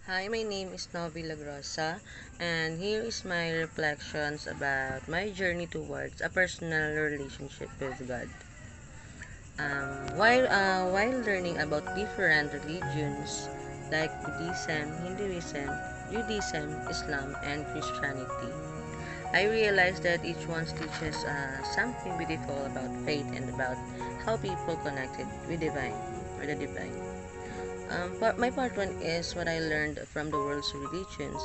Hi, my name is Novi Lagrosa, and here is my reflections about my journey towards a personal relationship with God. While learning about different religions like Buddhism, Hinduism, Judaism, Islam, and Christianity, I realized that each one teaches something beautiful about faith and about how people connected with the divine. My part one is what I learned from the world's religions.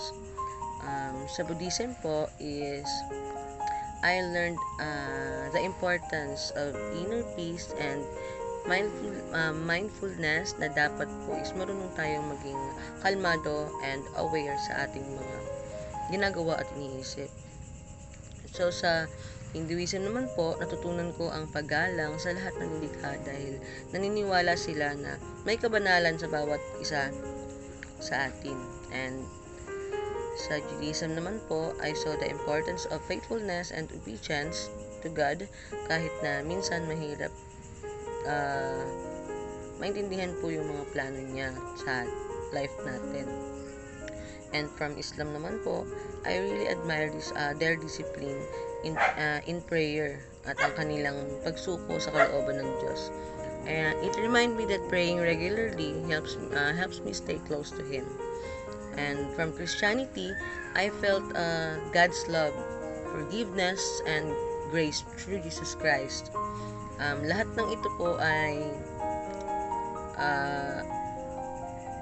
Sa Buddhism po is I learned the importance of inner peace and mindfulness na dapat po is marunong tayong maging kalmado and aware sa ating mga ginagawa at iniisip. So sa Hinduism naman po, natutunan ko ang paggalang sa lahat ng nilikha dahil naniniwala sila na may kabanalan sa bawat isa sa atin. And sa Judaism naman po, I saw the importance of faithfulness and obedience to God kahit na minsan mahirap maintindihan po yung mga plano niya sa life natin. And from Islam naman po, I really admire their discipline in prayer at ang kanilang pagsuko sa kalooban ng Diyos. And it reminds me that praying regularly helps me stay close to Him. And from Christianity, I felt God's love, forgiveness, and grace through Jesus Christ. Lahat ng ito po ay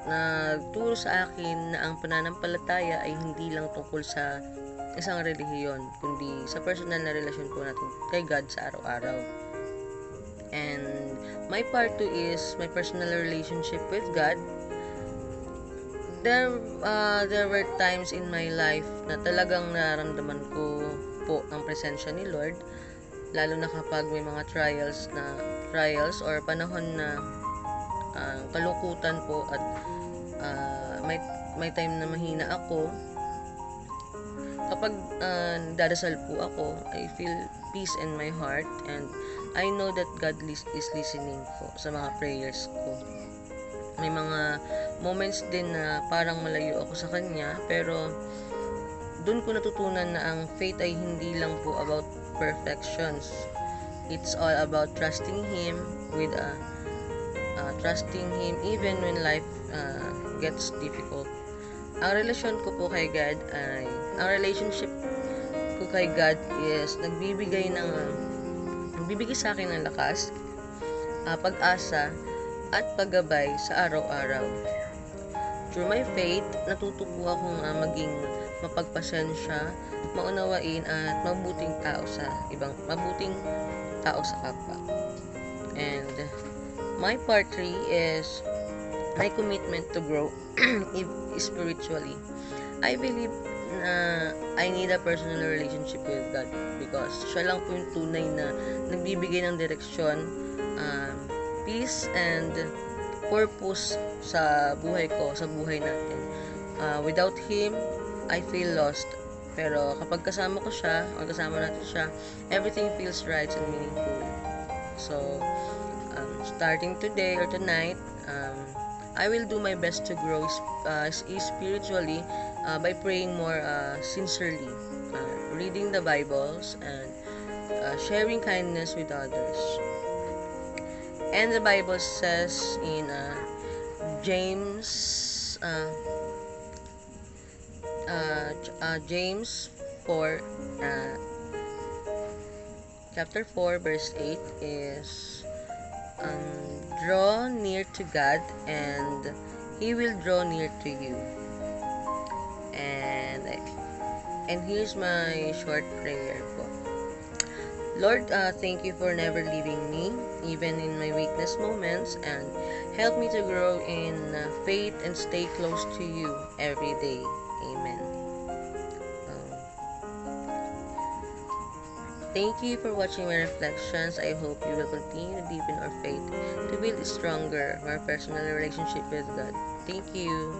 nagturo sa akin na ang pananampalataya ay hindi lang tungkol sa isang relihiyon, kundi sa personal na relasyon po natin kay God sa araw-araw. And my part 2 is my personal relationship with God. There were times in my life na talagang nararamdaman ko po ang presensya ni Lord, lalo na kapag may mga trials or panahon na kalungkutan po at may time na mahina ako. Kapag dadasal po ako, I feel peace in my heart and I know that God is listening po sa mga prayers ko. May mga moments din na parang malayo ako sa Kanya, pero doon ko natutunan na ang faith ay hindi lang po about perfections. It's all about trusting Him trusting Him even when life gets difficult. Ang relationship ko kay God is nagbibigay sa akin ng lakas, pag-asa, at paggabay sa araw-araw. Through my faith, natuto po akong maging mapagpasensya, maunawain at mabuting tao sa kapwa. And my part 3 is my commitment to grow spiritually. I believe na I need a personal relationship with God because siya lang po yung tunay na nagbibigay ng direksyon, peace and purpose sa buhay ko, sa buhay natin. Without Him, I feel lost. Pero kapag kasama natin siya, everything feels right and meaningful. So, starting today or tonight, I will do my best to grow spiritually by praying more sincerely, reading the Bibles, and sharing kindness with others. And the Bible says in James 4, chapter 4, verse 8 is, draw near to God and He will draw near to you. And here's my short prayer po. Lord, thank you for never leaving me, even in my weakness moments, and help me to grow in faith and stay close to you every day. Amen. Thank you for watching my reflections. I hope you will continue to deepen our faith to build a stronger, more personal relationship with God. Thank you.